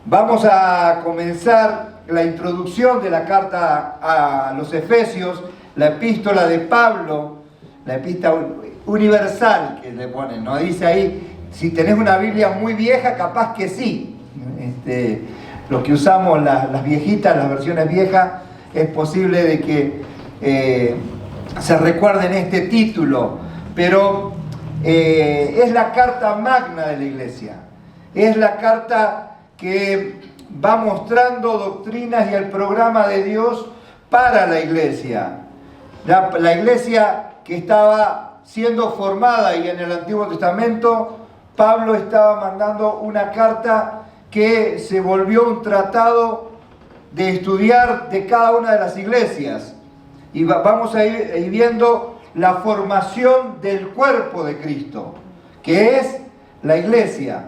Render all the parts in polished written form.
Vamos a comenzar la introducción de la carta a los Efesios, la epístola de Pablo, la epístola universal que le ponen, ¿no? Dice ahí, si tenés una Biblia muy vieja, capaz que sí. Lo que usamos las viejitas, las versiones viejas, es posible de que se recuerden este título, pero es la carta magna de la iglesia, es la carta que va mostrando doctrinas y el programa de Dios para la iglesia. La iglesia que estaba siendo formada, y en el Antiguo Testamento Pablo estaba mandando una carta que se volvió un tratado de estudiar de cada una de las iglesias. Y vamos a ir viendo la formación del cuerpo de Cristo, que es la iglesia.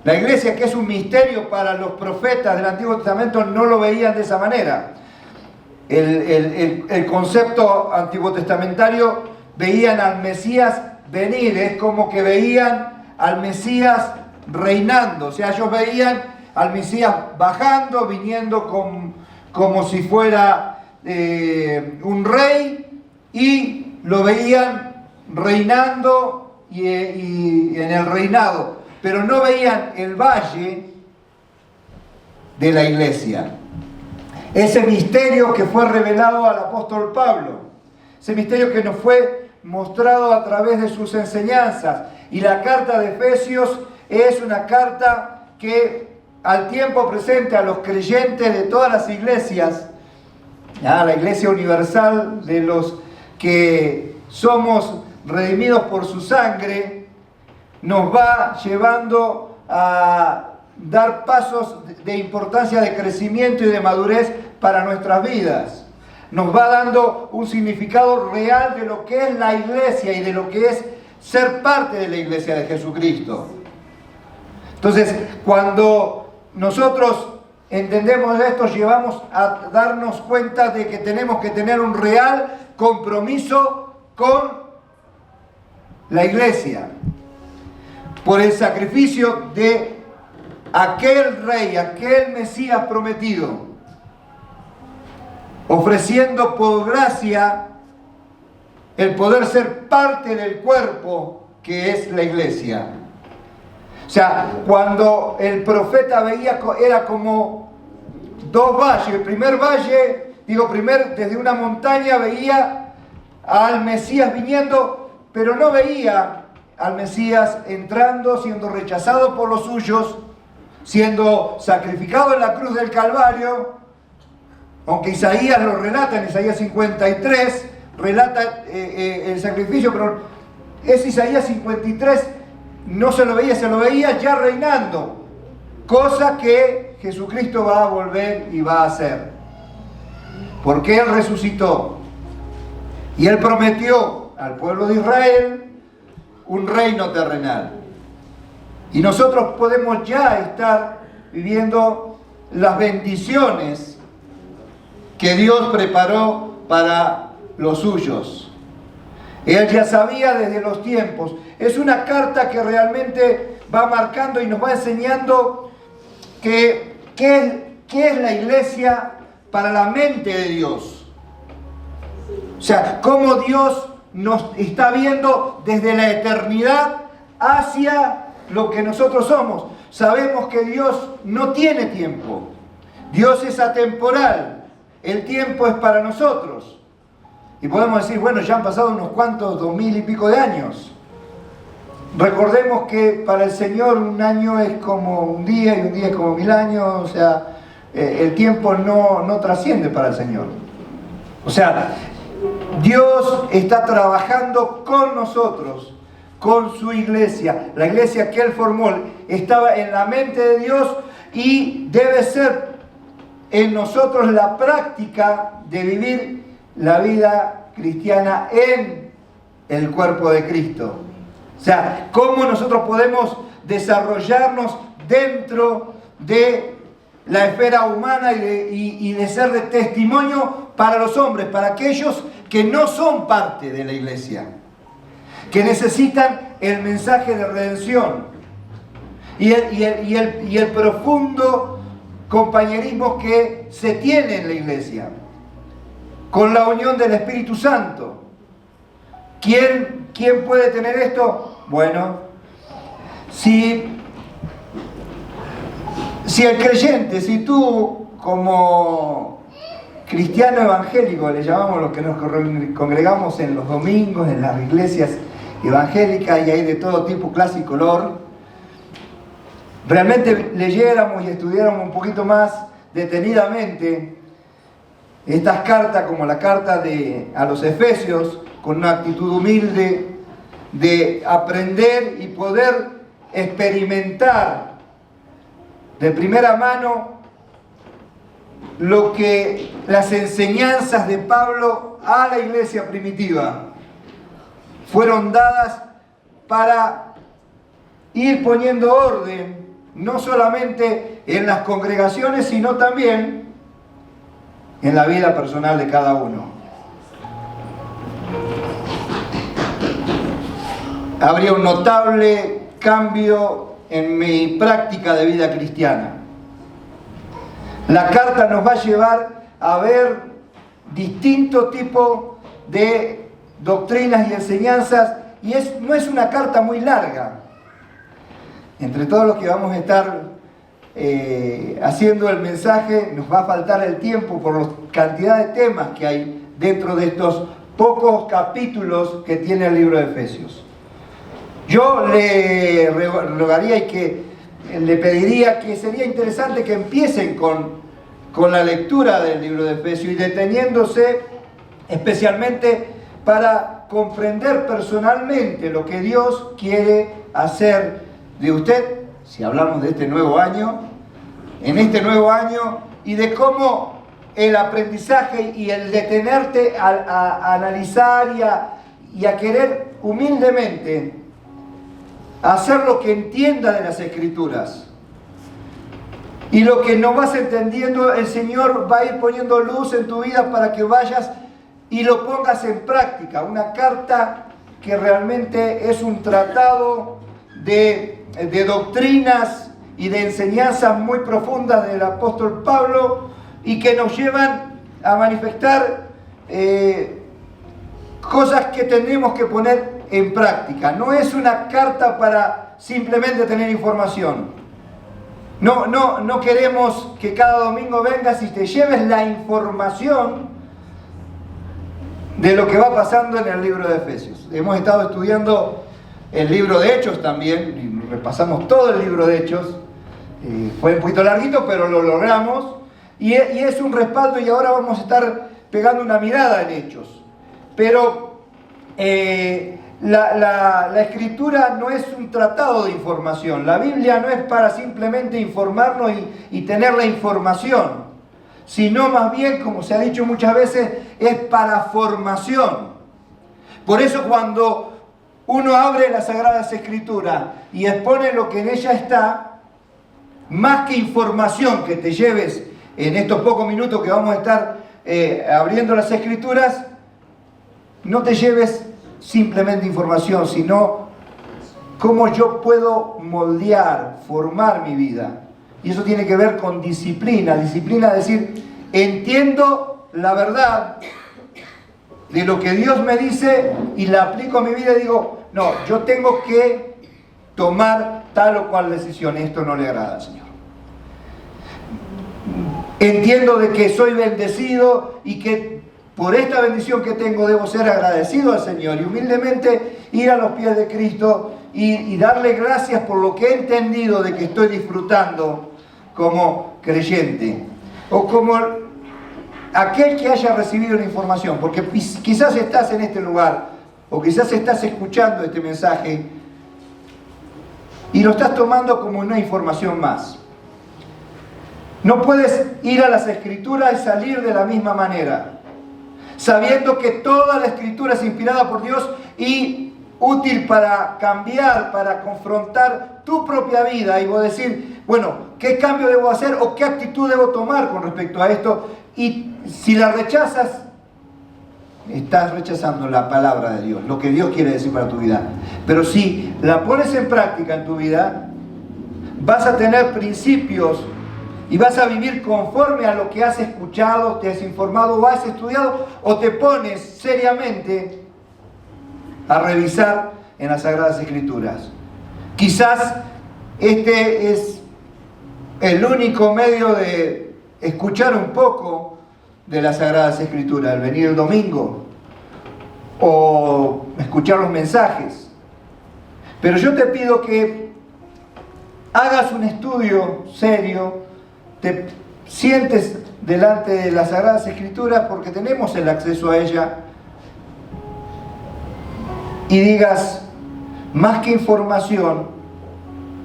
La iglesia, que es un misterio para los profetas del Antiguo Testamento, no lo veían de esa manera. El concepto antiguo testamentario, veían al Mesías venir, es como que veían al Mesías reinando. O sea, ellos veían al Mesías bajando, viniendo como si fuera un rey, y lo veían reinando y en el reinado. Pero no veían el valle de la iglesia. Ese misterio que fue revelado al apóstol Pablo. Ese misterio que nos fue mostrado a través de sus enseñanzas. Y la carta de Efesios es una carta que al tiempo presente a los creyentes de todas las iglesias, la iglesia universal de los que somos redimidos por su sangre, nos va llevando a dar pasos de importancia, de crecimiento y de madurez para nuestras vidas. Nos va dando un significado real de lo que es la iglesia y de lo que es ser parte de la iglesia de Jesucristo. Entonces, cuando nosotros entendemos esto, llevamos a darnos cuenta de que tenemos que tener un real compromiso con la iglesia, por el sacrificio de aquel rey, aquel Mesías prometido, ofreciendo por gracia el poder ser parte del cuerpo que es la iglesia. O sea, cuando el profeta veía, era como dos valles. El primer valle, desde una montaña veía al Mesías viniendo, pero no veía al Mesías entrando, siendo rechazado por los suyos, siendo sacrificado en la cruz del Calvario, aunque Isaías lo relata, en Isaías 53, relata el sacrificio, pero es Isaías 53, no se lo veía ya reinando, cosa que Jesucristo va a volver y va a hacer, porque Él resucitó, y Él prometió al pueblo de Israel un reino terrenal. Y nosotros podemos ya estar viviendo las bendiciones que Dios preparó para los suyos. Él ya sabía desde los tiempos. Es una carta que realmente va marcando y nos va enseñando qué es la iglesia para la mente de Dios. O sea, cómo Dios nos está viendo desde la eternidad hacia lo que nosotros somos. Sabemos que Dios no tiene tiempo. Dios es atemporal. El tiempo es para nosotros. Y podemos decir, bueno, ya han pasado unos cuantos, 2000 y pico de años. Recordemos que para el Señor un año es como un día y un día es como 1000 años. O sea, el tiempo no trasciende para el Señor. O sea, Dios está trabajando con nosotros, con su iglesia. La iglesia que Él formó estaba en la mente de Dios y debe ser en nosotros la práctica de vivir la vida cristiana en el cuerpo de Cristo. O sea, cómo nosotros podemos desarrollarnos dentro de la esfera humana y de ser de testimonio para los hombres, para aquellos que no son parte de la iglesia, que necesitan el mensaje de redención y el profundo compañerismos que se tiene en la iglesia, con la unión del Espíritu Santo. ¿Quién puede tener esto? Bueno, si el creyente, si tú como cristiano evangélico, le llamamos los que nos congregamos en los domingos, en las iglesias evangélicas, y hay de todo tipo, clase y color, realmente leyéramos y estudiáramos un poquito más detenidamente estas cartas, como la carta a los Efesios, con una actitud humilde de aprender y poder experimentar de primera mano las enseñanzas de Pablo a la iglesia primitiva fueron dadas para ir poniendo orden, no solamente en las congregaciones, sino también en la vida personal de cada uno. Habría un notable cambio en mi práctica de vida cristiana. La carta nos va a llevar a ver distintos tipos de doctrinas y enseñanzas, y no es una carta muy larga. Entre todos los que vamos a estar haciendo el mensaje, nos va a faltar el tiempo por la cantidad de temas que hay dentro de estos pocos capítulos que tiene el libro de Efesios. Yo le rogaría y le pediría que sería interesante que empiecen con la lectura del libro de Efesios y deteniéndose especialmente para comprender personalmente lo que Dios quiere hacer de usted, si hablamos de este nuevo año, en este nuevo año, y de cómo el aprendizaje y el detenerte a analizar y a querer humildemente hacer lo que entienda de las Escrituras. Y lo que no vas entendiendo, el Señor va a ir poniendo luz en tu vida para que vayas y lo pongas en práctica. Una carta que realmente es un tratado de doctrinas y de enseñanzas muy profundas del apóstol Pablo, y que nos llevan a manifestar cosas que tenemos que poner en práctica. No es una carta para simplemente tener información. No queremos que cada domingo vengas y te lleves la información de lo que va pasando en el libro de Efesios. Hemos estado estudiando el libro de Hechos también, y repasamos todo el libro de Hechos. Fue un poquito larguito, pero lo logramos, y es un respaldo, y ahora vamos a estar pegando una mirada en Hechos. Pero la Escritura no es un tratado de información. La Biblia no es para simplemente informarnos y tener la información, sino más bien, como se ha dicho muchas veces, es para formación. Por eso cuando uno abre las Sagradas Escrituras y expone lo que en ella está, más que información que te lleves en estos pocos minutos que vamos a estar abriendo las Escrituras, no te lleves simplemente información, sino cómo yo puedo moldear, formar mi vida. Y eso tiene que ver con disciplina. Disciplina es decir, entiendo la verdad de lo que Dios me dice y la aplico a mi vida y digo, no, yo tengo que tomar tal o cual decisión. Esto no le agrada al Señor. Entiendo de que soy bendecido y que por esta bendición que tengo debo ser agradecido al Señor y humildemente ir a los pies de Cristo y darle gracias por lo que he entendido de que estoy disfrutando como creyente, o como aquel que haya recibido la información, porque quizás estás en este lugar o quizás estás escuchando este mensaje y lo estás tomando como una información más. No puedes ir a las Escrituras y salir de la misma manera, sabiendo que toda la Escritura es inspirada por Dios y útil para cambiar, para confrontar tu propia vida y vos decir, bueno, ¿qué cambio debo hacer o qué actitud debo tomar con respecto a esto? Y si la rechazas, estás rechazando la palabra de Dios, lo que Dios quiere decir para tu vida. Pero si la pones en práctica en tu vida, vas a tener principios y vas a vivir conforme a lo que has escuchado, te has informado o has estudiado, o te pones seriamente a revisar en las Sagradas Escrituras. Quizás este es el único medio de escuchar un poco de las Sagradas Escrituras, el venir el domingo o escuchar los mensajes. Pero yo te pido que hagas un estudio serio, te sientes delante de las Sagradas Escrituras porque tenemos el acceso a ella y digas, más que información,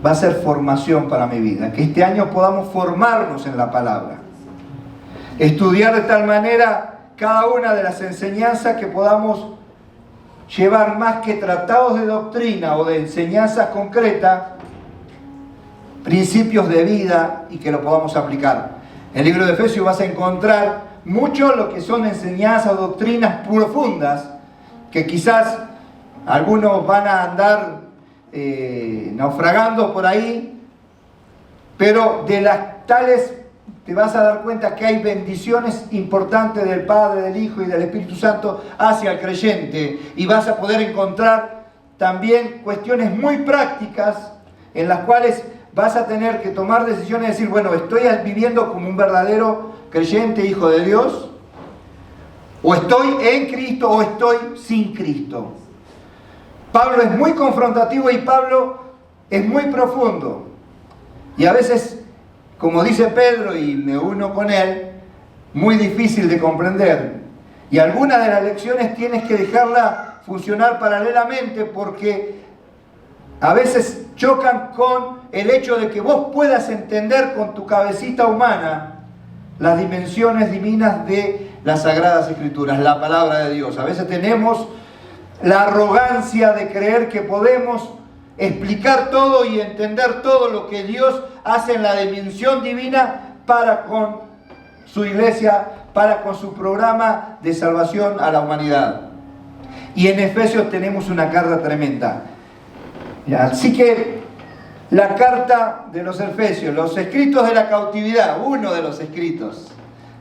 va a ser formación para mi vida. Que este año podamos formarnos en la palabra. Estudiar de tal manera cada una de las enseñanzas que podamos llevar más que tratados de doctrina o de enseñanzas concretas, principios de vida y que lo podamos aplicar. En el libro de Efesios vas a encontrar mucho lo que son enseñanzas, doctrinas profundas, que quizás algunos van a andar naufragando por ahí, pero de las tales te vas a dar cuenta que hay bendiciones importantes del Padre, del Hijo y del Espíritu Santo hacia el creyente, y vas a poder encontrar también cuestiones muy prácticas en las cuales vas a tener que tomar decisiones y decir, bueno, ¿estoy viviendo como un verdadero creyente, hijo de Dios? ¿O estoy en Cristo o estoy sin Cristo? Pablo es muy confrontativo y Pablo es muy profundo. Y a veces, como dice Pedro, y me uno con él, muy difícil de comprender. Y algunas de las lecciones tienes que dejarla funcionar paralelamente porque a veces chocan con el hecho de que vos puedas entender con tu cabecita humana las dimensiones divinas de las Sagradas Escrituras, la palabra de Dios. A veces tenemos la arrogancia de creer que podemos explicar todo y entender todo lo que Dios hace en la dimensión divina para con su iglesia, para con su programa de salvación a la humanidad. Y en Efesios tenemos una carta tremenda. Así que la carta de los Efesios, los escritos de la cautividad, uno de los escritos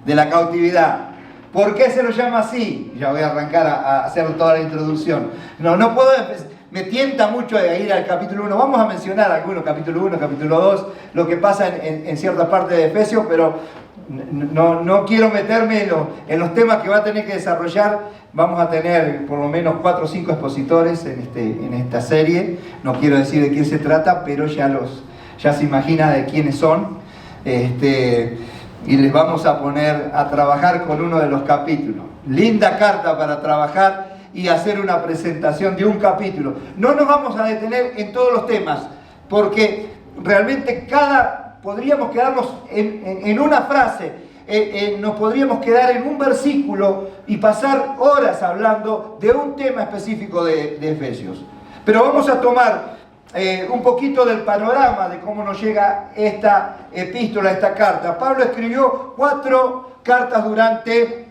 de la cautividad. ¿Por qué se lo llama así? Ya voy a arrancar a hacer toda la introducción. No puedo, me tienta mucho ir al capítulo 1. Vamos a mencionar algunos, capítulo 1, capítulo 2, lo que pasa en cierta parte de Efesios, pero no quiero meterme en los temas que va a tener que desarrollar. Vamos a tener por lo menos 4 o 5 expositores en esta serie. No quiero decir de quién se trata, pero ya se imagina de quiénes son. Y les vamos a poner a trabajar con uno de los capítulos. Linda carta para trabajar y hacer una presentación de un capítulo. No nos vamos a detener en todos los temas, porque realmente podríamos quedarnos en una frase, nos podríamos quedar en un versículo y pasar horas hablando de un tema específico de Efesios. Pero vamos a tomar un poquito del panorama de cómo nos llega esta epístola, esta carta. Pablo escribió 4 cartas durante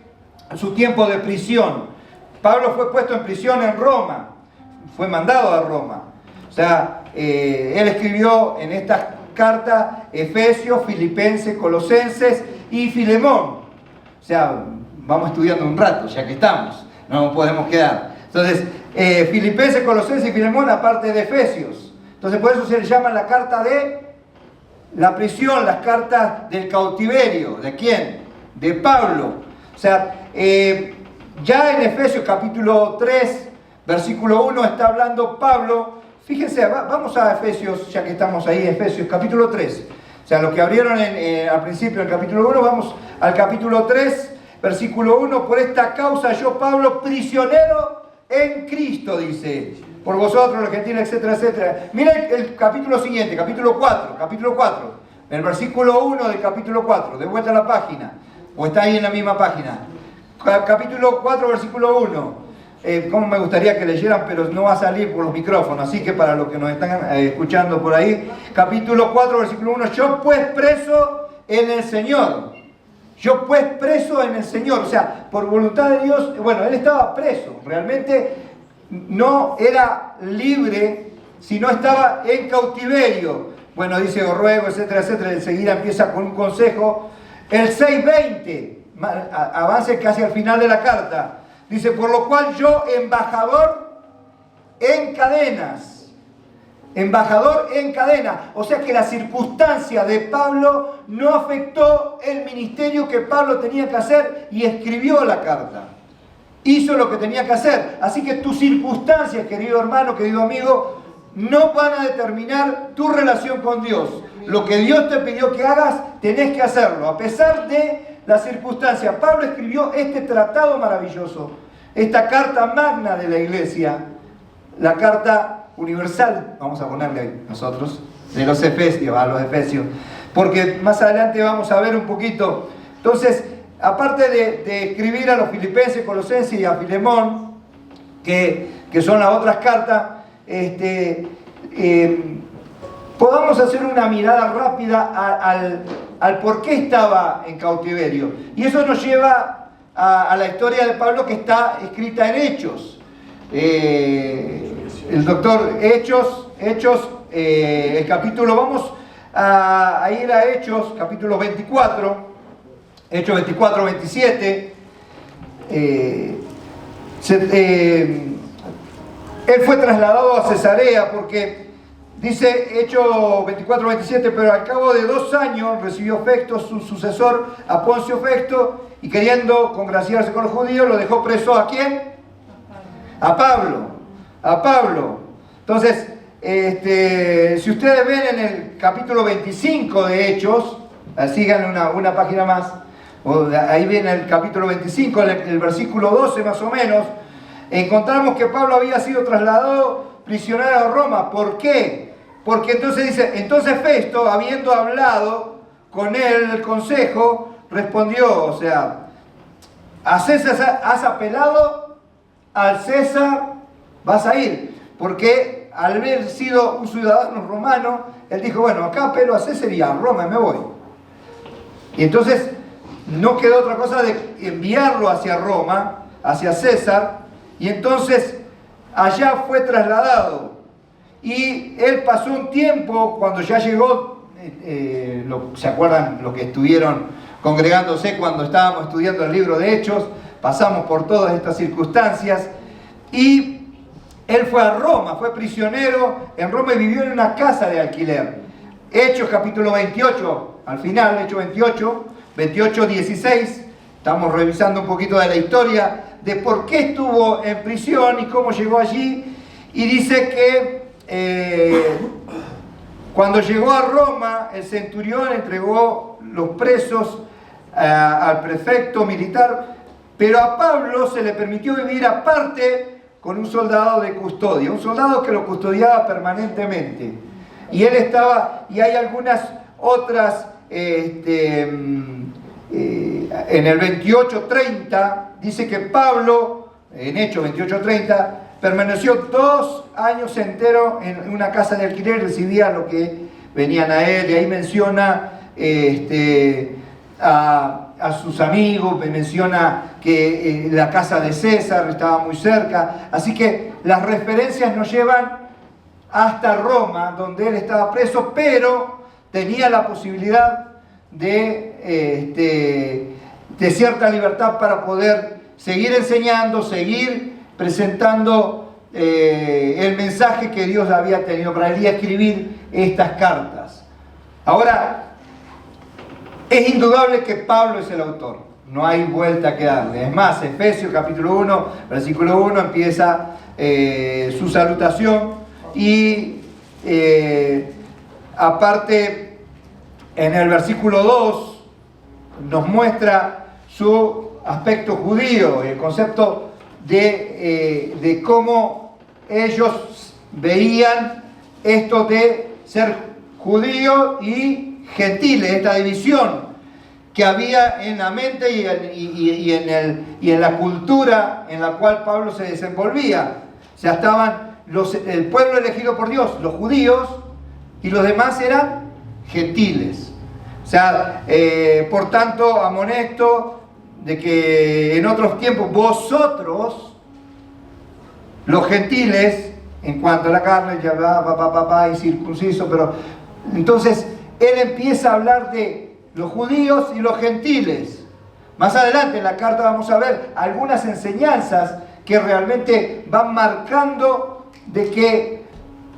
su tiempo de prisión. Pablo fue puesto en prisión en Roma, fue mandado a Roma. O sea, él escribió en estas cartas Efesios, Filipenses, Colosenses y Filemón. O sea, vamos estudiando un rato, ya que estamos, no nos podemos quedar. Entonces, Filipenses, Colosenses y Filemón, aparte de Efesios. Entonces, por eso se le llama la carta de la prisión, las cartas del cautiverio. ¿De quién? De Pablo. O sea, ya en Efesios capítulo 3, versículo 1, está hablando Pablo. Fíjense, vamos a Efesios, ya que estamos ahí, Efesios capítulo 3. O sea, los que abrieron al principio el capítulo 1, vamos al capítulo 3, versículo 1. Por esta causa yo, Pablo, prisionero en Cristo, dice, por vosotros los gentiles, etcétera, etcétera. Miren el capítulo siguiente, capítulo 4, el versículo 1 del capítulo 4, de vuelta a la página, o está ahí en la misma página. Capítulo 4, versículo 1. Como me gustaría que leyeran, pero no va a salir por los micrófonos, así que para los que nos están escuchando por ahí, capítulo 4, versículo 1, yo pues preso en el Señor. Yo pues preso en el Señor, o sea, por voluntad de Dios, bueno, él estaba preso, realmente no era libre, sino estaba en cautiverio. bueno, dice os ruego, etcétera, etcétera, enseguida empieza con un consejo. El 6:20, avance casi al final de la carta, dice, por lo cual yo, embajador en cadenas, o sea que la circunstancia de Pablo no afectó el ministerio que Pablo tenía que hacer y escribió la carta. Hizo lo que tenía que hacer. Así que tus circunstancias, querido hermano, querido amigo, no van a determinar tu relación con Dios. Lo que Dios te pidió que hagas, tenés que hacerlo, a pesar de las circunstancias. Pablo escribió este tratado maravilloso, esta carta magna de la iglesia, la carta universal, vamos a ponerle ahí nosotros, de los Efesios, a los Efesios, porque más adelante vamos a ver un poquito. Entonces, aparte de escribir a los Filipenses, Colosenses y a Filemón, que son las otras cartas, podamos hacer una mirada rápida al por qué estaba en cautiverio. Y eso nos lleva a la historia de Pablo, que está escrita en Hechos. El doctor Hechos, el capítulo, vamos a ir a Hechos, capítulo 24, Hechos 24, 27. Él fue trasladado a Cesarea porque, dice Hechos 24, 27, pero al cabo de 2 años recibió Festo, su sucesor, a Poncio Festo, y queriendo congraciarse con los judíos, lo dejó preso. ¿A quién? A Pablo. Entonces, si ustedes ven en el capítulo 25 de Hechos, sigan una página más, ahí viene el capítulo 25, el versículo 12 más o menos, encontramos que Pablo había sido trasladado prisionero a Roma. ¿Por qué? Porque entonces dice, entonces Festo, habiendo hablado con él, el consejo, respondió, o sea, a César has apelado, al César vas a ir, porque al haber sido un ciudadano romano, él dijo, bueno, acá apelo a César y a Roma me voy. Y entonces no quedó otra cosa de enviarlo hacia Roma, hacia César, y entonces allá fue trasladado. Y él pasó un tiempo, cuando ya llegó, ¿se acuerdan los que estuvieron congregándose cuando estábamos estudiando el libro de Hechos? Pasamos por todas estas circunstancias, y él fue a Roma, fue prisionero en Roma y vivió en una casa de alquiler. Hechos capítulo 28, al final, Hechos 28, 16, estamos revisando un poquito de la historia de por qué estuvo en prisión y cómo llegó allí. Y dice que cuando llegó a Roma, el centurión entregó los presos al prefecto militar, pero a Pablo se le permitió vivir aparte con un soldado de custodia, un soldado que lo custodiaba permanentemente. Y él estaba, y hay algunas otras, en el 28:30, dice que Pablo, en Hechos 28:30, permaneció 2 años enteros en una casa de alquiler, recibía lo que venían a él, y ahí menciona a sus amigos, menciona que la casa de César estaba muy cerca, así que las referencias nos llevan hasta Roma, donde él estaba preso, pero tenía la posibilidad de cierta libertad para poder seguir enseñando, seguir presentando el mensaje que Dios había tenido para él y escribir estas cartas. Ahora, es indudable que Pablo es el autor, no hay vuelta que darle. Es más, Efesios capítulo 1, versículo 1 empieza su salutación y aparte en el versículo 2 nos muestra su aspecto judío, el concepto de cómo ellos veían esto de ser judío y gentiles, esta división que había en la mente y en la cultura en la cual Pablo se desenvolvía. O sea, estaban el pueblo elegido por Dios, los judíos, y los demás eran gentiles. O sea, por tanto, amonesto de que en otros tiempos vosotros, los gentiles, en cuanto a la carne, ya va, incircunciso, pero Entonces, él empieza a hablar de los judíos y los gentiles. Más adelante en la carta vamos a ver algunas enseñanzas que realmente van marcando de que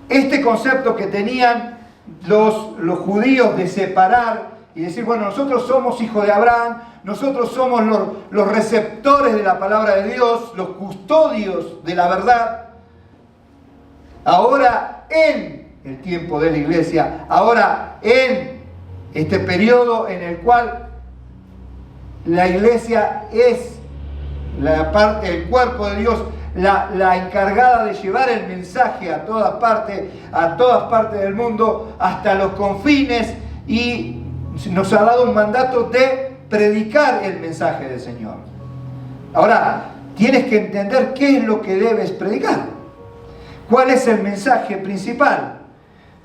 este concepto que tenían los judíos de separar y decir, bueno, nosotros somos hijos de Abraham, nosotros somos los receptores de la palabra de Dios, los custodios de la verdad. Ahora en el tiempo de la iglesia, ahora en este periodo en el cual la iglesia es la parte del cuerpo de Dios, la encargada de llevar el mensaje a todas partes del mundo, hasta los confines, y nos ha dado un mandato de predicar el mensaje del Señor. Ahora, tienes que entender qué es lo que debes predicar, cuál es el mensaje principal.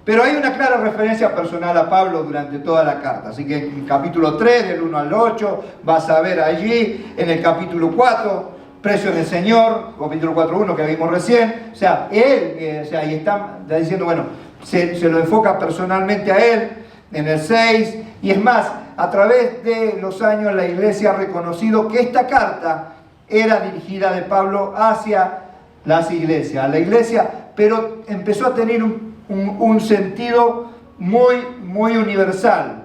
Pero hay una clara referencia personal a Pablo durante toda la carta. Así que en el capítulo 3, del 1 al 8, vas a ver allí, en el capítulo 4, precio del Señor, capítulo 4.1 que vimos recién. O sea, él, y está diciendo, bueno, se lo enfoca personalmente a él, en el 6. Y es más, a través de los años la iglesia ha reconocido que esta carta era dirigida de Pablo hacia las iglesias, a la iglesia, pero empezó a tener un sentido muy universal.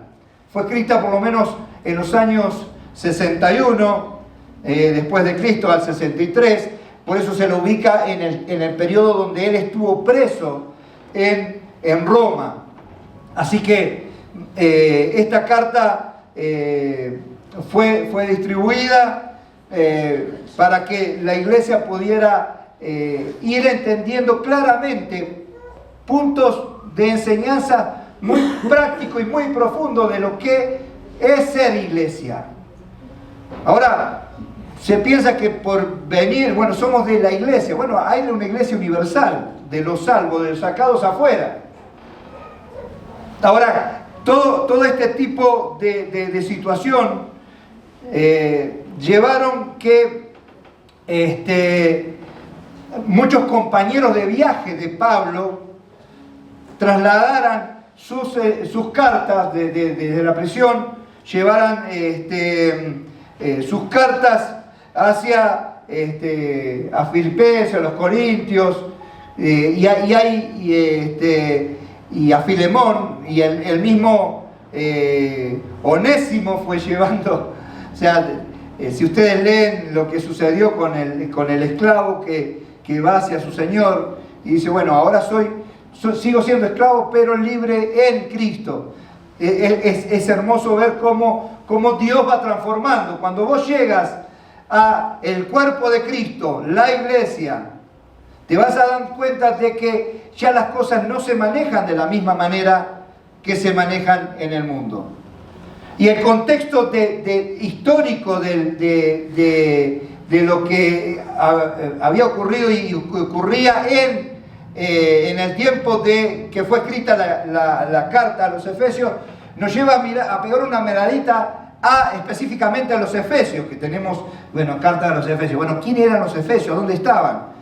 Fue escrita por lo menos en los años 61, después de Cristo, al 63, por eso se lo ubica en el periodo donde él estuvo preso en Roma. Así que esta carta fue distribuida para que la iglesia pudiera ir entendiendo claramente puntos de enseñanza muy práctico y muy profundo de lo que es ser iglesia. Ahora, se piensa que por venir, bueno, somos de la iglesia. Bueno, hay una iglesia universal, de los salvos, de los sacados afuera. Ahora, todo este tipo de situación llevaron que muchos compañeros de viaje de Pablo trasladaran sus cartas desde la prisión, llevaran sus cartas hacia a Filipenses, a los Corintios, y a Filemón, y el mismo Onésimo fue llevando. O sea, si ustedes leen lo que sucedió con el esclavo que va hacia su señor y dice, bueno, ahora sigo siendo esclavo, pero libre en Cristo. Es hermoso ver cómo Dios va transformando. Cuando vos llegas a el cuerpo de Cristo, la iglesia, te vas a dar cuenta de que ya las cosas no se manejan de la misma manera que se manejan en el mundo. Y el contexto histórico de lo que había ocurrido y ocurría en el tiempo que fue escrita la carta a los Efesios, nos lleva a pegar una miradita específicamente a los Efesios, que tenemos, bueno, carta a los Efesios. Bueno, ¿quién eran los Efesios? ¿Dónde estaban?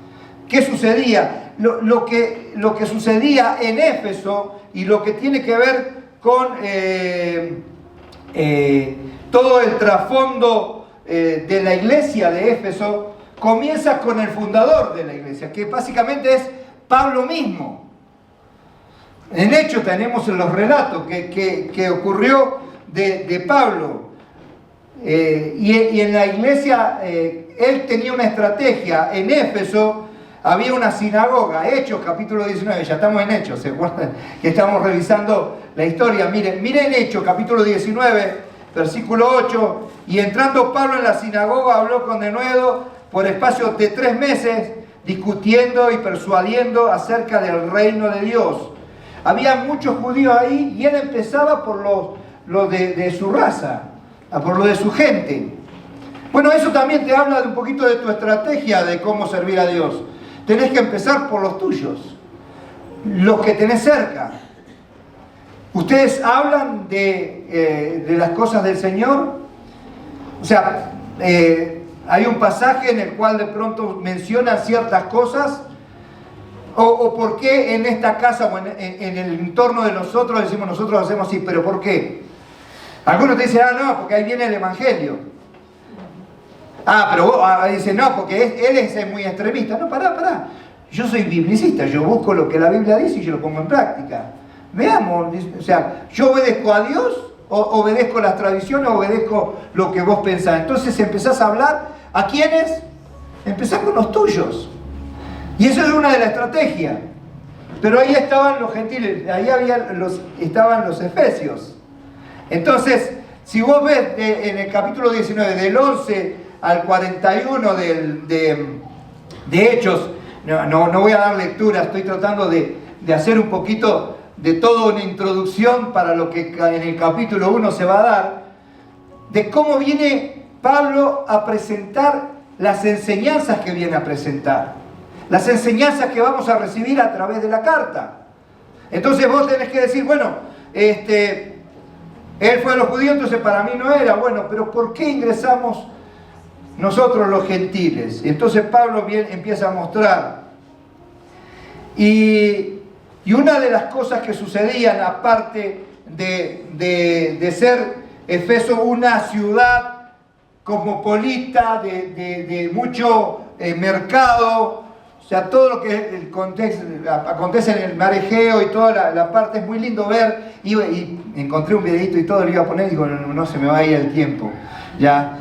¿Qué sucedía? Lo que sucedía en Éfeso y lo que tiene que ver con todo el trasfondo de la iglesia de Éfeso, comienza con el fundador de la iglesia, que básicamente es Pablo mismo. En Hechos tenemos los relatos que ocurrió de Pablo. Y en la iglesia él tenía una estrategia. En Éfeso había una sinagoga. Hechos capítulo 19, ya estamos en Hechos, ¿se acuerdan? Que estamos revisando la historia. Miren Hechos capítulo 19, versículo 8. Y entrando Pablo en la sinagoga habló con denuedo por espacio de 3 meses, discutiendo y persuadiendo acerca del reino de Dios. Había muchos judíos ahí y él empezaba por lo de su raza, por lo de su gente. Bueno, eso también te habla de un poquito de tu estrategia de cómo servir a Dios. Tenés que empezar por los tuyos, los que tenés cerca. ¿Ustedes hablan de las cosas del Señor? O sea, hay un pasaje en el cual de pronto mencionan ciertas cosas. O por qué en esta casa o en el entorno de nosotros decimos nosotros hacemos así, pero ¿por qué? Algunos te dicen, no, porque ahí viene el Evangelio. Pero vos dicen, no, porque él es muy extremista. No, pará. Yo soy biblicista, yo busco lo que la Biblia dice y yo lo pongo en práctica. Veamos, o sea, yo obedezco a Dios, o obedezco las tradiciones, o obedezco lo que vos pensás. Entonces empezás a hablar, ¿a quiénes? Empezás con los tuyos. Y eso es una de las estrategias. Pero ahí estaban los gentiles, ahí estaban los efesios. Entonces, si vos ves en el capítulo 19, del 11 al 41 de Hechos, no voy a dar lectura, estoy tratando de hacer un poquito de toda una introducción para lo que en el capítulo 1 se va a dar, de cómo viene Pablo a presentar las enseñanzas que viene a presentar. Las enseñanzas que vamos a recibir a través de la carta. Entonces vos tenés que decir, bueno, él fue a los judíos, entonces para mí no era. Bueno, pero ¿por qué ingresamos nosotros los gentiles? Entonces Pablo empieza a mostrar. Y una de las cosas que sucedían, aparte de ser Éfeso una ciudad cosmopolita, de mucho mercado, o sea, todo lo que acontece en el mar Egeo y toda la parte es muy lindo ver. Y encontré un videito y todo, lo iba a poner y digo, no se me va a ir el tiempo. Ya,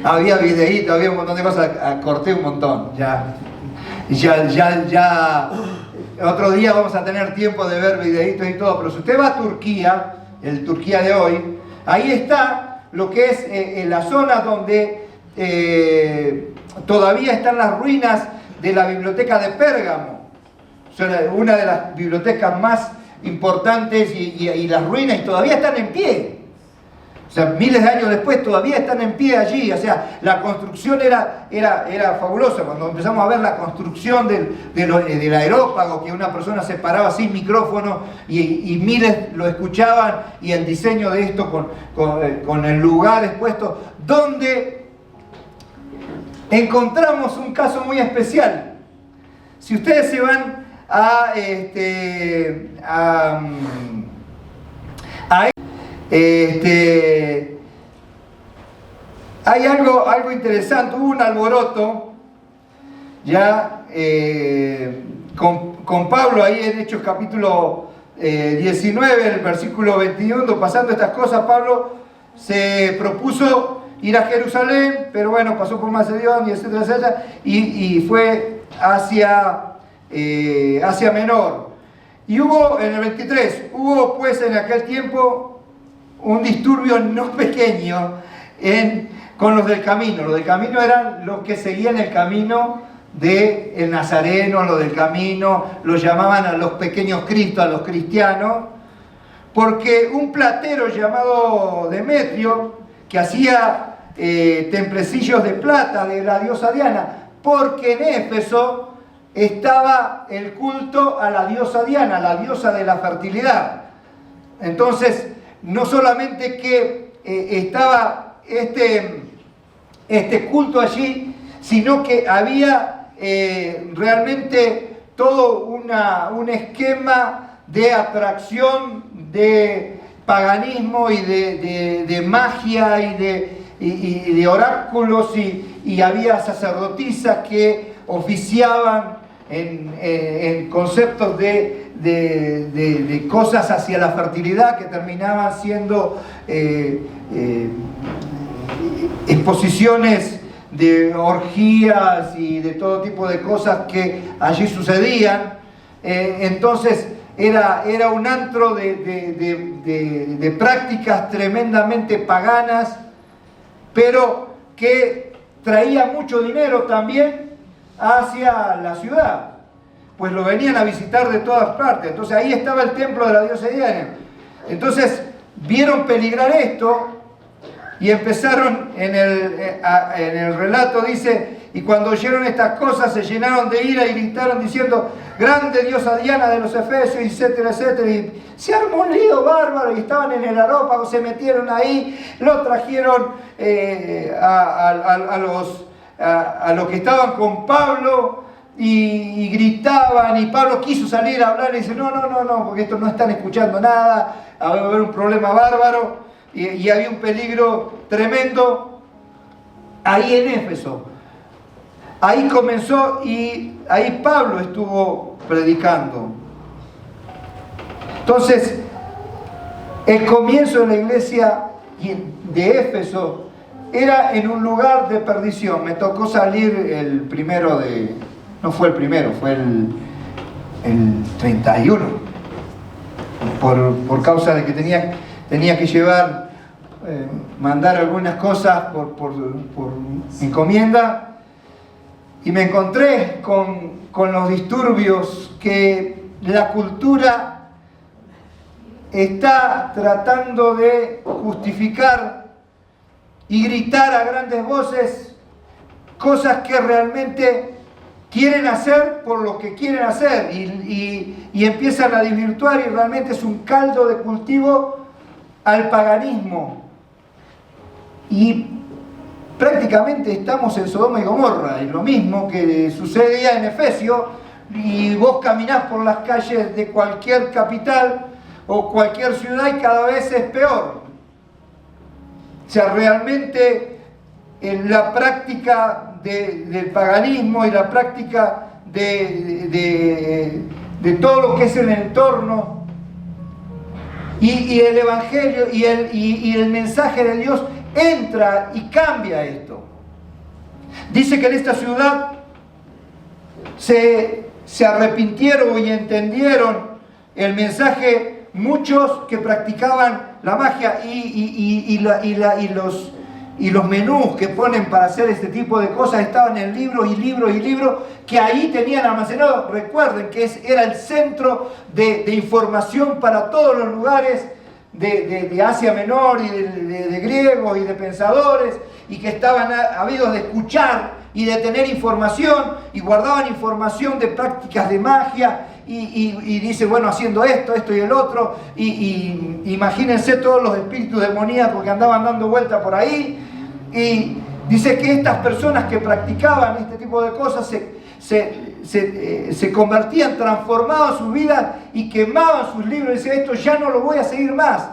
había videíto, había un montón de cosas, corté un montón. Ya. Otro día vamos a tener tiempo de ver videitos y todo, pero si usted va a Turquía, el Turquía de hoy, ahí está lo que es la zona donde todavía están las ruinas de la biblioteca de Pérgamo. O sea, una de las bibliotecas más importantes y las ruinas y todavía están en pie. O sea, miles de años después todavía están en pie allí. O sea, la construcción era fabulosa. Cuando empezamos a ver la construcción del aerópago, que una persona se paraba sin micrófono y miles lo escuchaban, y el diseño de esto con el lugar expuesto, donde encontramos un caso muy especial. Si ustedes se van hay algo interesante. Hubo un alboroto ya con Pablo ahí en Hechos capítulo 19, el versículo 21. Pasando estas cosas, Pablo se propuso ir a Jerusalén, pero bueno, pasó por Macedonia, etcétera, etcétera, y fue hacia Asia Menor. Y hubo, en el 23, hubo pues en aquel tiempo un disturbio no pequeño con los del camino. Los del camino eran los que seguían el camino del Nazareno, los del camino, los llamaban a los pequeños Cristos, a los cristianos, porque un platero llamado Demetrio, que hacía templecillos de plata de la diosa Diana, porque en Éfeso estaba el culto a la diosa Diana, la diosa de la fertilidad. Entonces, no solamente que estaba este culto allí, sino que había realmente todo un esquema de atracción, de paganismo y de magia y de oráculos, y había sacerdotisas que oficiaban en conceptos de cosas hacia la fertilidad, que terminaban siendo exposiciones de orgías y de todo tipo de cosas que allí sucedían. Entonces era un antro de prácticas tremendamente paganas, pero que traía mucho dinero también hacia la ciudad, pues lo venían a visitar de todas partes. Entonces ahí estaba el templo de la diosa Diana. Entonces vieron peligrar esto y empezaron, en el relato dice, y cuando oyeron estas cosas se llenaron de ira y gritaron diciendo: grande diosa Diana de los Efesios, etcétera, etcétera. Y se armó un lío bárbaro y estaban en el areópago, se metieron ahí, lo trajeron a los que estaban con Pablo, y gritaban, y Pablo quiso salir a hablar y dice, no, porque estos no están escuchando nada, va a haber un problema bárbaro, y había un peligro tremendo ahí en Éfeso. Ahí comenzó y ahí Pablo estuvo predicando. Entonces, el comienzo de la iglesia de Éfeso era en un lugar de perdición. Me tocó salir el primero de... No fue el primero, fue el 31. Por causa de que tenía que llevar, mandar algunas cosas por encomienda. Y me encontré con los disturbios que la cultura está tratando de justificar y gritar a grandes voces cosas que realmente quieren hacer por lo que quieren hacer y empiezan a desvirtuar, y realmente es un caldo de cultivo al paganismo. Y prácticamente estamos en Sodoma y Gomorra, y lo mismo que sucedía en Efesio, y vos caminás por las calles de cualquier capital o cualquier ciudad y cada vez es peor. O sea, realmente en la práctica del paganismo y la práctica de todo lo que es el entorno y el Evangelio y el mensaje de Dios entra y cambia esto. Dice que en esta ciudad se arrepintieron y entendieron el mensaje muchos que practicaban la magia y los menús que ponen para hacer este tipo de cosas estaban en libros y libros que ahí tenían almacenados. Recuerden que era el centro de información para todos los lugares de Asia Menor y de griegos y de pensadores, y que estaban habidos de escuchar y de tener información, y guardaban información de prácticas de magia, y dice, bueno, haciendo esto y el otro, y imagínense todos los espíritus demoníacos que andaban dando vuelta por ahí, y dice que estas personas que practicaban este tipo de cosas se convertían, transformaban sus vidas y quemaban sus libros. Dice, esto ya no lo voy a seguir más.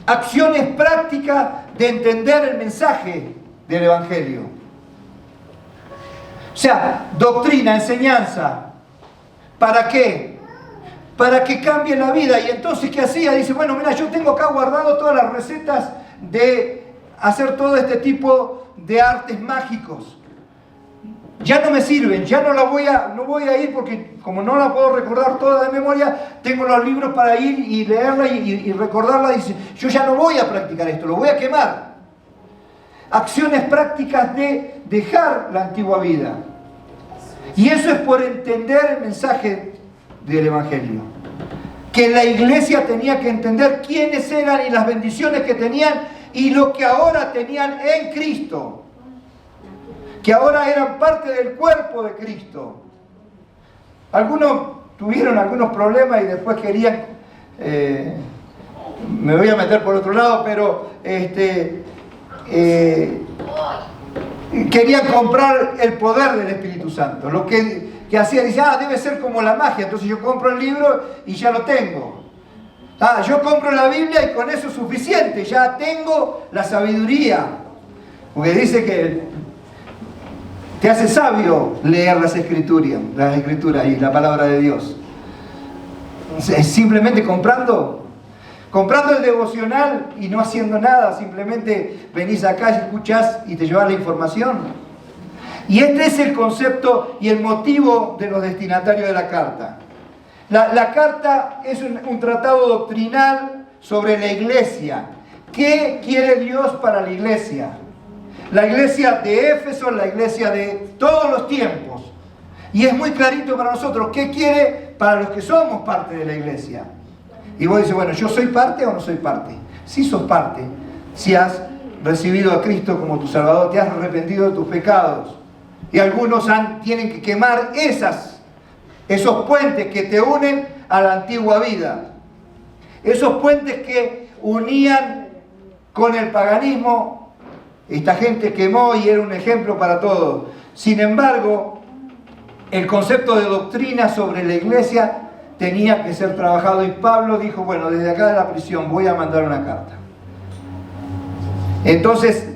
Acciones prácticas de entender el mensaje del Evangelio. O sea, doctrina, enseñanza. ¿Para qué? Para que cambie la vida. Y entonces, ¿qué hacía? Dice, bueno, mira, yo tengo acá guardado todas las recetas de hacer todo este tipo de artes mágicos. Ya no me sirven, ya no voy a ir, porque como no la puedo recordar toda de memoria, tengo los libros para ir y leerla y recordarla. Dice, yo ya no voy a practicar esto, lo voy a quemar. Acciones prácticas de dejar la antigua vida. Y eso es por entender el mensaje del Evangelio. Que la iglesia tenía que entender quiénes eran y las bendiciones que tenían y lo que ahora tenían en Cristo. Que ahora eran parte del cuerpo de Cristo. Algunos tuvieron algunos problemas y después querían, me voy a meter por otro lado, pero querían comprar el poder del Espíritu Santo. Lo que hacía, dice, debe ser como la magia, entonces yo compro el libro y ya lo tengo. Yo compro la Biblia y con eso es suficiente, ya tengo la sabiduría. Porque dice que te hace sabio leer las escrituras y la palabra de Dios. Es simplemente comprando el devocional y no haciendo nada, simplemente venís acá y escuchás y te llevas la información. Y este es el concepto y el motivo de los destinatarios de la carta. La carta es un tratado doctrinal sobre la iglesia. ¿Qué quiere Dios para la iglesia? La iglesia de Éfeso, la iglesia de todos los tiempos. Y es muy clarito para nosotros qué quiere para los que somos parte de la iglesia. Y vos dices, bueno, ¿yo soy parte o no soy parte? Sí sos parte. Si has recibido a Cristo como tu Salvador, te has arrepentido de tus pecados. Y algunos tienen que quemar esos puentes que te unen a la antigua vida. Esos puentes que unían con el paganismo. Esta gente quemó y era un ejemplo para todos. Sin embargo, el concepto de doctrina sobre la iglesia tenía que ser trabajado, y Pablo dijo, bueno, desde acá de la prisión voy a mandar una carta. Entonces,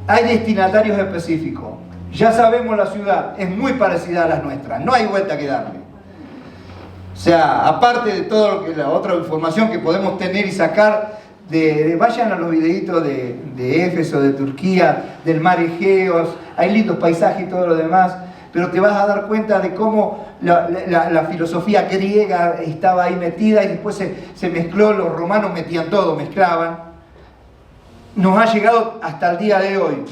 hay destinatarios específicos. Ya sabemos la ciudad, es muy parecida a las nuestras, no hay vuelta que darle. O sea, aparte de todo lo que la otra información que podemos tener y sacar, vayan a los videitos de Éfeso, de Turquía, del mar Egeo, hay lindos paisajes y todo lo demás, pero te vas a dar cuenta de cómo la filosofía griega estaba ahí metida y después se mezcló, los romanos metían todo, mezclaban. Nos ha llegado hasta el día de hoy.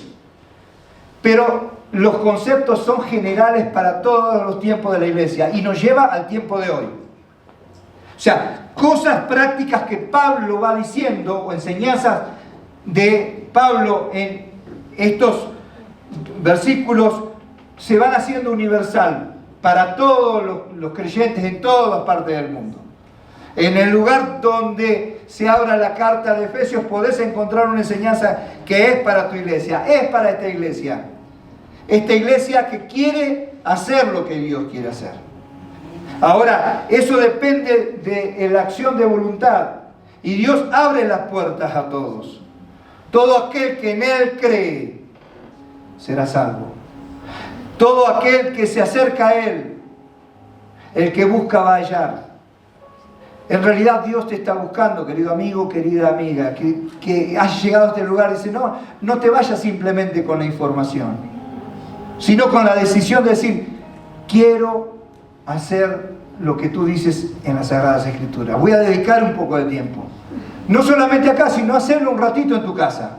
Pero los conceptos son generales para todos los tiempos de la iglesia y nos lleva al tiempo de hoy. O sea, cosas prácticas que Pablo va diciendo, o enseñanzas de Pablo en estos versículos, se van haciendo universal para todos los creyentes en todas partes del mundo. En el lugar donde se abra la carta de Efesios podés encontrar una enseñanza que es para tu iglesia, es para esta iglesia. Esta iglesia que quiere hacer lo que Dios quiere hacer. Ahora, eso depende de la acción de voluntad. Y Dios abre las puertas a todos. Todo aquel que en Él cree será salvo. Todo aquel que se acerca a Él, el que busca va a hallar. En realidad Dios te está buscando, querido amigo, querida amiga, que has llegado a este lugar y dice, no te vayas simplemente con la información, sino con la decisión de decir, quiero hacer lo que tú dices en las Sagradas Escrituras. Voy a dedicar un poco de tiempo. No solamente acá, sino hacerlo un ratito en tu casa.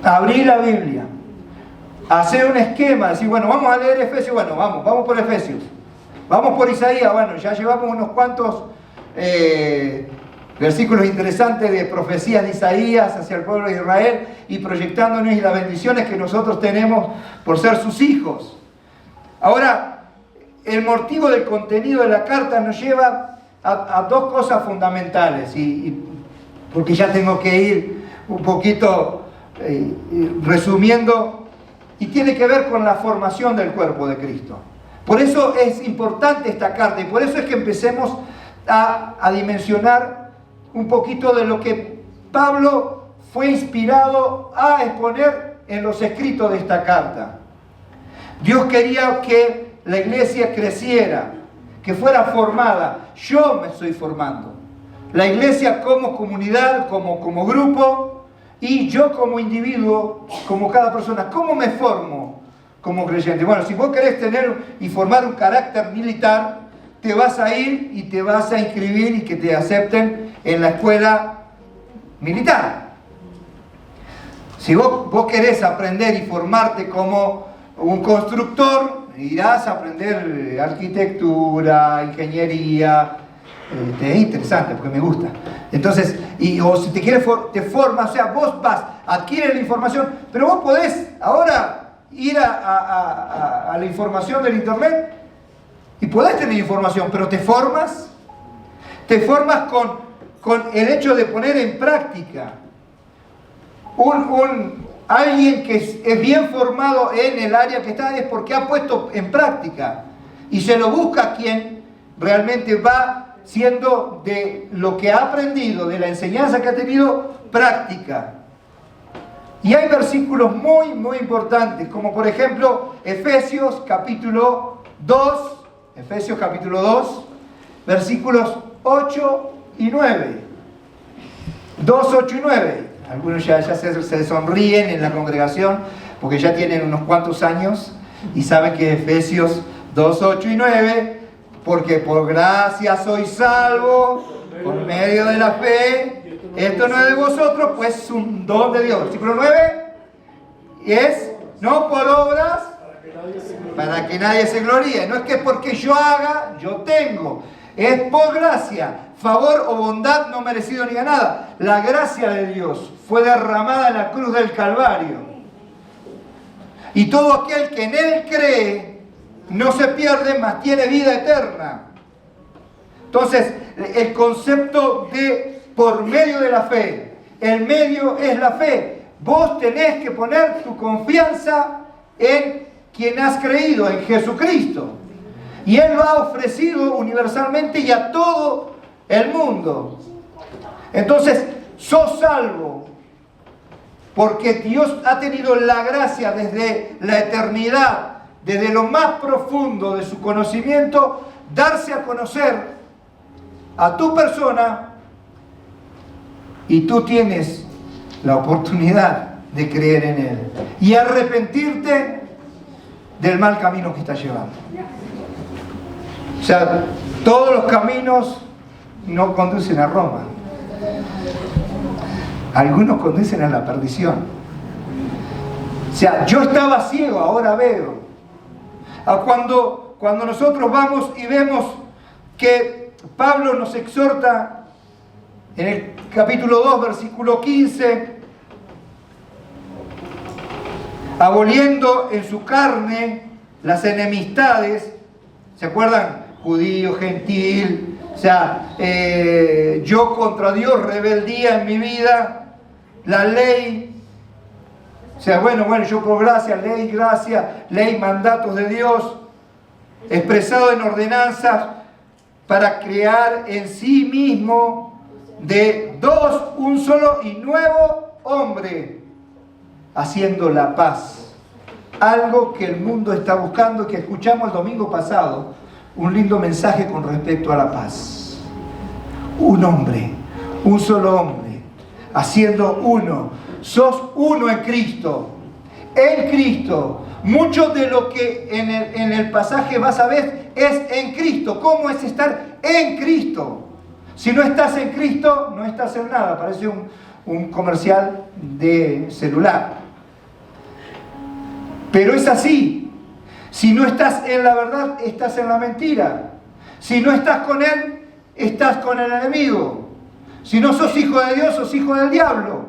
Abrir la Biblia. Hacer un esquema, decir, bueno, vamos a leer Efesios, bueno, vamos por Efesios. Vamos por Isaías, bueno, ya llevamos unos cuantos versículos interesantes de profecías de Isaías hacia el pueblo de Israel y proyectándonos y las bendiciones que nosotros tenemos por ser sus hijos. Ahora, el motivo del contenido de la carta nos lleva a dos cosas fundamentales, porque ya tengo que ir un poquito resumiendo, y tiene que ver con la formación del cuerpo de Cristo. Por eso es importante esta carta y por eso es que empecemos a dimensionar un poquito de lo que Pablo fue inspirado a exponer en los escritos de esta carta. Dios quería que la iglesia creciera, que fuera formada. Yo me estoy formando. La iglesia como comunidad, como grupo, y yo como individuo, como cada persona. ¿Cómo me formo como creyente? Bueno, si vos querés tener y formar un carácter militar, te vas a ir y te vas a inscribir y que te acepten en la escuela militar. Si vos querés aprender y formarte como un constructor, irás a aprender arquitectura, ingeniería. Es interesante porque me gusta. Entonces, o si te quieres, te formas, o sea, vos vas, adquieres la información, pero vos podés ahora ir a la información del internet y podés tener información, pero te formas con el hecho de poner en práctica. Alguien que es bien formado en el área que está es porque ha puesto en práctica y se lo busca quien realmente va siendo de lo que ha aprendido, de la enseñanza que ha tenido, práctica. Y hay versículos muy, muy importantes, como por ejemplo Efesios capítulo 2, versículos 8 y 9. 2, 8 y 9. Algunos ya se sonríen en la congregación porque ya tienen unos cuantos años y saben que Efesios 2, 8 y 9, porque por gracia sois salvos por medio de la fe. Esto no es de vosotros, pues es un don de Dios. Versículo 9 es no por obras para que nadie se gloríe. No es que porque yo haga, yo tengo. Es por gracia, favor o bondad no merecido ni ganada. La gracia de Dios fue derramada en la cruz del Calvario. Y todo aquel que en Él cree no se pierde, mas tiene vida eterna. Entonces, el concepto de por medio de la fe, el medio es la fe. Vos tenés que poner tu confianza en quien has creído en Jesucristo. Y Él lo ha ofrecido universalmente y a todo el mundo. Entonces, sos salvo porque Dios ha tenido la gracia desde la eternidad, desde lo más profundo de su conocimiento, darse a conocer a tu persona, y tú tienes la oportunidad de creer en Él y arrepentirte del mal camino que estás llevando. O sea, todos los caminos no conducen a Roma. Algunos conducen a la perdición. O sea, yo estaba ciego, ahora veo. Cuando nosotros vamos y vemos que Pablo nos exhorta en el capítulo 2, versículo 15, aboliendo en su carne las enemistades, ¿se acuerdan? Judío, gentil, o sea, yo contra Dios, rebeldía en mi vida, la ley, o sea, bueno, yo por gracia, ley, mandatos de Dios, expresado en ordenanzas para crear en sí mismo de dos un solo y nuevo hombre, haciendo la paz. Algo que el mundo está buscando, que escuchamos el domingo pasado, un lindo mensaje con respecto a la paz. Un hombre, un solo hombre, haciendo uno. Sos uno en Cristo. En Cristo. Mucho de lo que en el pasaje vas a ver es en Cristo. ¿Cómo es estar en Cristo? Si no estás en Cristo, no estás en nada. Parece un comercial de celular. Pero es así. Si no estás en la verdad, estás en la mentira. Si no estás con Él, estás con el enemigo. Si no sos hijo de Dios, sos hijo del diablo.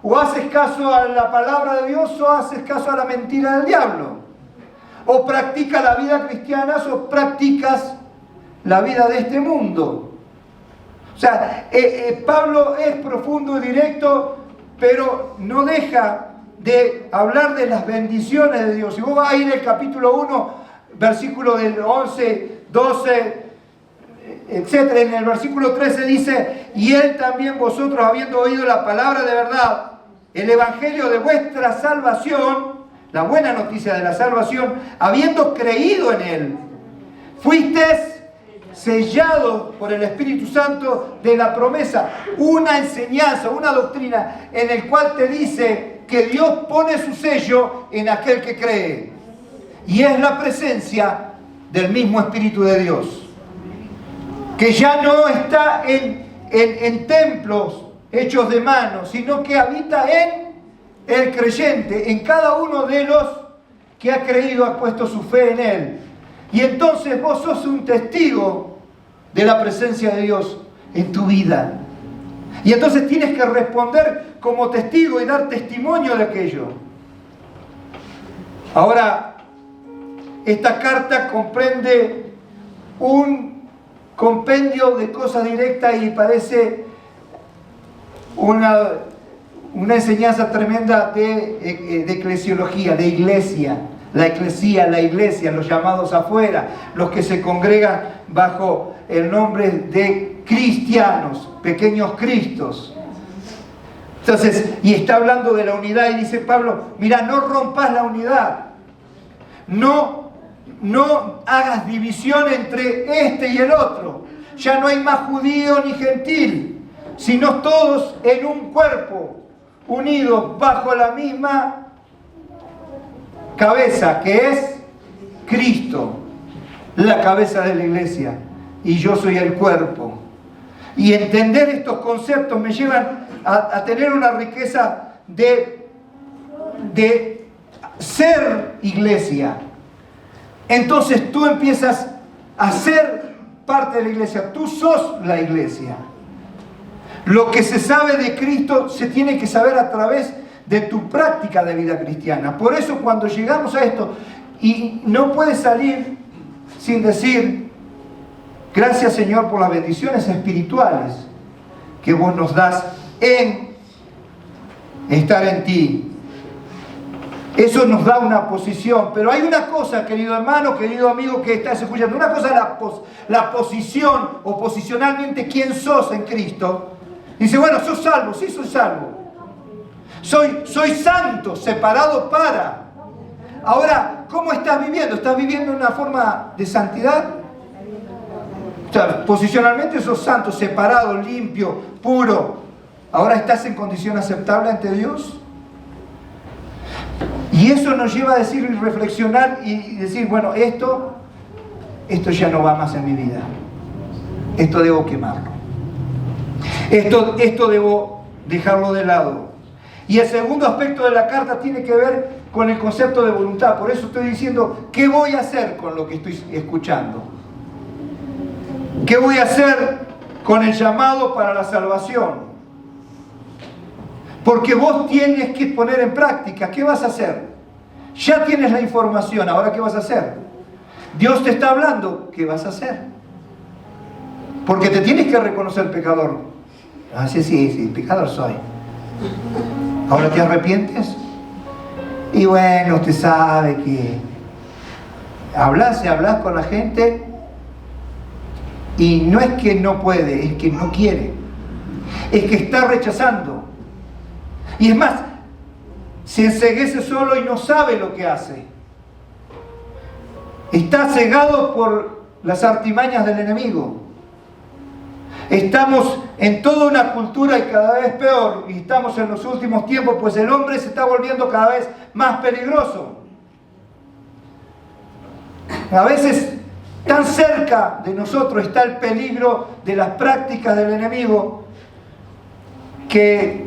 O haces caso a la palabra de Dios o haces caso a la mentira del diablo. O practicas la vida cristiana o practicas la vida de este mundo. O sea, Pablo es profundo y directo, pero no deja de hablar de las bendiciones de Dios. Si vos vas a ir al capítulo 1, versículo del 11, 12, etc. En el versículo 13 dice: y Él también, vosotros habiendo oído la palabra de verdad, el evangelio de vuestra salvación, la buena noticia de la salvación, habiendo creído en Él, fuisteis sellados por el Espíritu Santo de la promesa. Una enseñanza, una doctrina en el cual te dice que Dios pone su sello en aquel que cree. Y es la presencia del mismo Espíritu de Dios, que ya no está en templos hechos de manos, sino que habita en el creyente, en cada uno de los que ha creído, ha puesto su fe en Él. Y entonces vos sos un testigo de la presencia de Dios en tu vida. Y entonces tienes que responder como testigo y dar testimonio de aquello. Ahora, esta carta comprende un compendio de cosas directas y parece una enseñanza tremenda de eclesiología, de iglesia. La iglesia, los llamados afuera, los que se congregan bajo el nombre de cristianos, pequeños cristos. Entonces, y está hablando de la unidad y dice Pablo, mira, no rompas la unidad, no hagas división entre este y el otro, ya no hay más judío ni gentil, sino todos en un cuerpo, unidos bajo la misma cabeza, que es Cristo, la cabeza de la iglesia, y yo soy el cuerpo. Y entender estos conceptos me llevan a tener una riqueza de ser iglesia. Entonces tú empiezas a ser parte de la iglesia, tú sos la iglesia. Lo que se sabe de Cristo se tiene que saber a través de tu práctica de vida cristiana. Por eso cuando llegamos a esto, y no puedes salir sin decir: gracias, Señor, por las bendiciones espirituales que vos nos das en estar en ti, Eso nos da una posición. Pero hay una cosa, querido hermano, querido amigo que estás escuchando. Una cosa es la posición, o posicionalmente quién sos en Cristo. Dice, bueno, sos salvo. Sí, soy salvo. Soy santo, separado para. Ahora, ¿cómo estás viviendo? ¿Estás viviendo una forma de santidad? O sea, posicionalmente sos santo, separado, limpio, puro. ¿Ahora estás en condición aceptable ante Dios? Y eso nos lleva a decir y reflexionar y decir, bueno, esto ya no va más en mi vida. Esto debo quemarlo. Esto debo dejarlo de lado. Y el segundo aspecto de la carta tiene que ver con el concepto de voluntad. Por eso estoy diciendo, ¿qué voy a hacer con lo que estoy escuchando? ¿Qué voy a hacer con el llamado para la salvación? Porque vos tienes que poner en práctica. ¿Qué vas a hacer? Ya tienes la información, ¿ahora qué vas a hacer? Dios te está hablando, ¿qué vas a hacer? Porque te tienes que reconocer pecador. Ah, sí, pecador soy. ¿Ahora te arrepientes? Y bueno, usted sabe que hablas con la gente y no es que no puede, es que no quiere. Es que está rechazando. Y es más, se enceguece solo y no sabe lo que hace. Está cegado por las artimañas del enemigo. Estamos en toda una cultura y cada vez peor, y estamos en los últimos tiempos, pues el hombre se está volviendo cada vez más peligroso. A veces tan cerca de nosotros está el peligro de las prácticas del enemigo que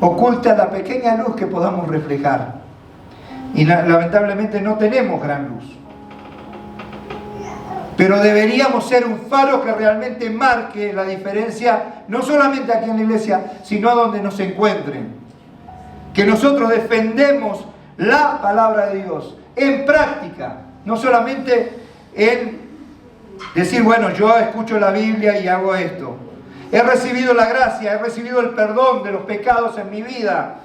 oculta la pequeña luz que podamos reflejar. Y lamentablemente no tenemos gran luz. Pero deberíamos ser un faro que realmente marque la diferencia, no solamente aquí en la iglesia, sino a donde nos encuentren. Que nosotros defendemos la palabra de Dios en práctica, no solamente en decir, bueno, yo escucho la Biblia y hago esto. He recibido la gracia, he recibido el perdón de los pecados en mi vida.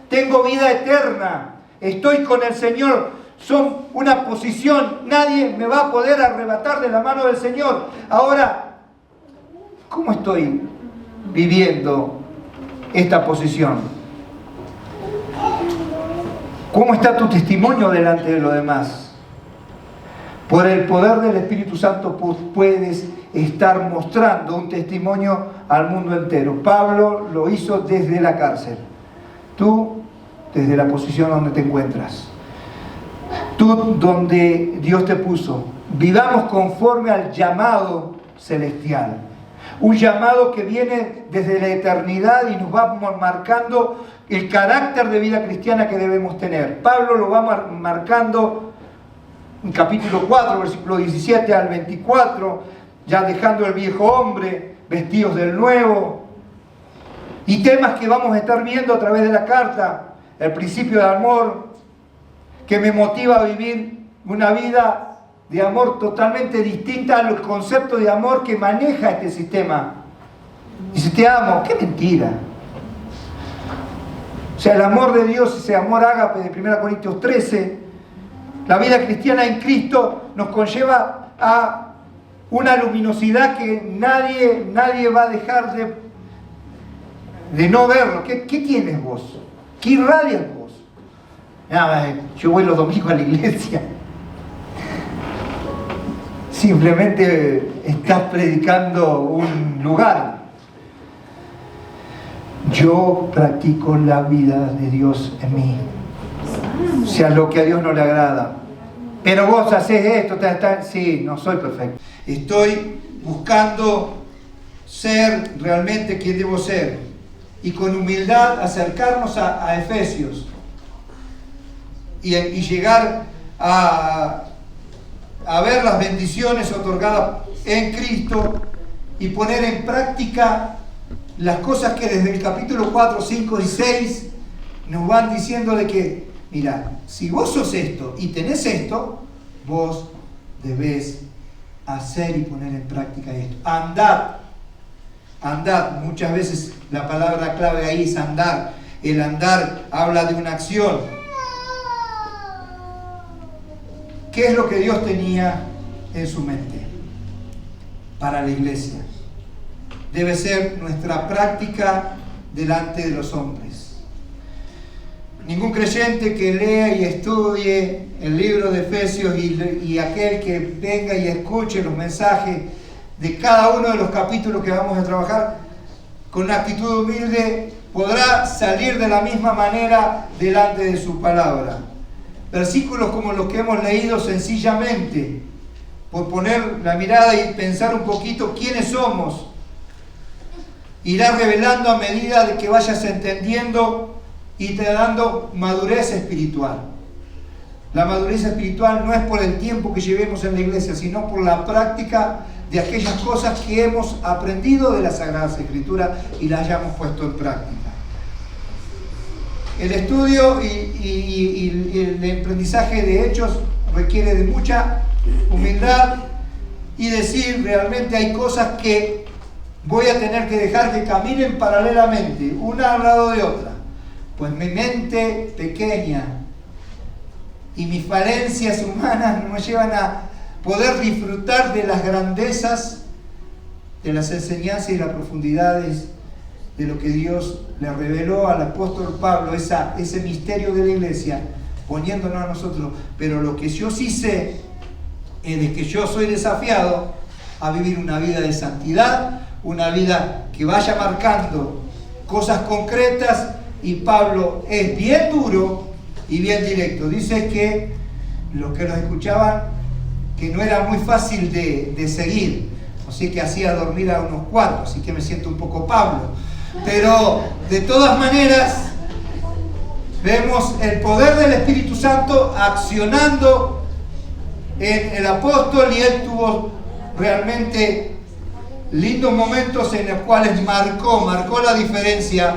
Tengo vida eterna, estoy con el Señor. Son una posición, nadie me va a poder arrebatar de la mano del Señor. Ahora, ¿cómo estoy viviendo esta posición? ¿Cómo está tu testimonio delante de los demás? Por el poder del Espíritu Santo puedes estar mostrando un testimonio al mundo entero. Pablo lo hizo desde la cárcel. Tú, desde la posición donde te encuentras. Tú, donde Dios te puso. Vivamos conforme al llamado celestial. Un llamado que viene desde la eternidad y nos va marcando el carácter de vida cristiana que debemos tener. Pablo lo va marcando en capítulo 4, versículo 17 al 24, ya dejando el viejo hombre, vestidos del nuevo. Y temas que vamos a estar viendo a través de la carta. El principio de amor, que me motiva a vivir una vida de amor totalmente distinta al concepto de amor que maneja este sistema. Dice, te amo, qué mentira. O sea, el amor de Dios, ese amor ágape de 1 Corintios 13, la vida cristiana en Cristo nos conlleva a una luminosidad que nadie va a dejar de no verlo. ¿Qué tienes vos? ¿Qué irradias vos? Yo voy los domingos a la iglesia. Simplemente estás predicando un lugar. Yo practico la vida de Dios en mí. O sea, lo que a Dios no le agrada. Pero vos haces esto, sí, no soy perfecto. Estoy buscando ser realmente quien debo ser. Y con humildad acercarnos a Efesios. Y llegar a ver las bendiciones otorgadas en Cristo y poner en práctica las cosas que desde el capítulo 4, 5 y 6 nos van diciendo de que, mira, si vos sos esto y tenés esto, vos debés hacer y poner en práctica esto. Andad, muchas veces la palabra clave ahí es andar. El andar habla de una acción. ¿qué es lo que Dios tenía en su mente para la iglesia? Debe ser nuestra práctica delante de los hombres. Ningún creyente que lea y estudie el libro de Efesios y aquel que venga y escuche los mensajes de cada uno de los capítulos que vamos a trabajar con una actitud humilde podrá salir de la misma manera delante de su palabra. Versículos como los que hemos leído sencillamente, por poner la mirada y pensar un poquito quiénes somos, irá revelando a medida de que vayas entendiendo y te dando madurez espiritual. La madurez espiritual no es por el tiempo que llevemos en la iglesia, sino por la práctica de aquellas cosas que hemos aprendido de las Sagradas Escrituras y las hayamos puesto en práctica. El estudio y el aprendizaje de Hechos requiere de mucha humildad y decir, realmente hay cosas que voy a tener que dejar que caminen paralelamente, una al lado de otra. Pues mi mente pequeña y mis falencias humanas no me llevan a poder disfrutar de las grandezas, de las enseñanzas y las profundidades de lo que Dios le reveló al apóstol Pablo, ese misterio de la iglesia, poniéndonos a nosotros. Pero lo que yo sí sé es de que yo soy desafiado a vivir una vida de santidad, una vida que vaya marcando cosas concretas, y Pablo es bien duro y bien directo. Dice que los que los escuchaban, que no era muy fácil de seguir, así que hacía dormir a unos cuantos, así que me siento un poco Pablo. Pero de todas maneras vemos el poder del Espíritu Santo accionando en el apóstol, y él tuvo realmente lindos momentos en los cuales marcó la diferencia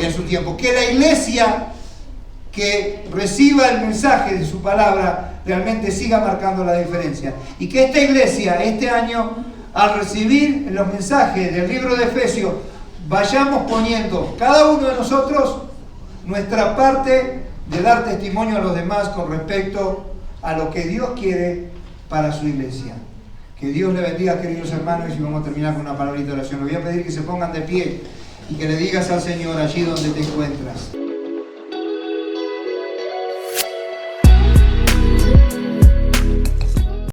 en su tiempo. Que la iglesia que reciba el mensaje de su palabra realmente siga marcando la diferencia. Y que esta iglesia, este año, al recibir los mensajes del libro de Efesios, vayamos poniendo cada uno de nosotros nuestra parte de dar testimonio a los demás con respecto a lo que Dios quiere para su iglesia. Que Dios le bendiga, queridos hermanos, y vamos a terminar con una palabrita de oración. Le voy a pedir que se pongan de pie y que le digas al Señor allí donde te encuentras.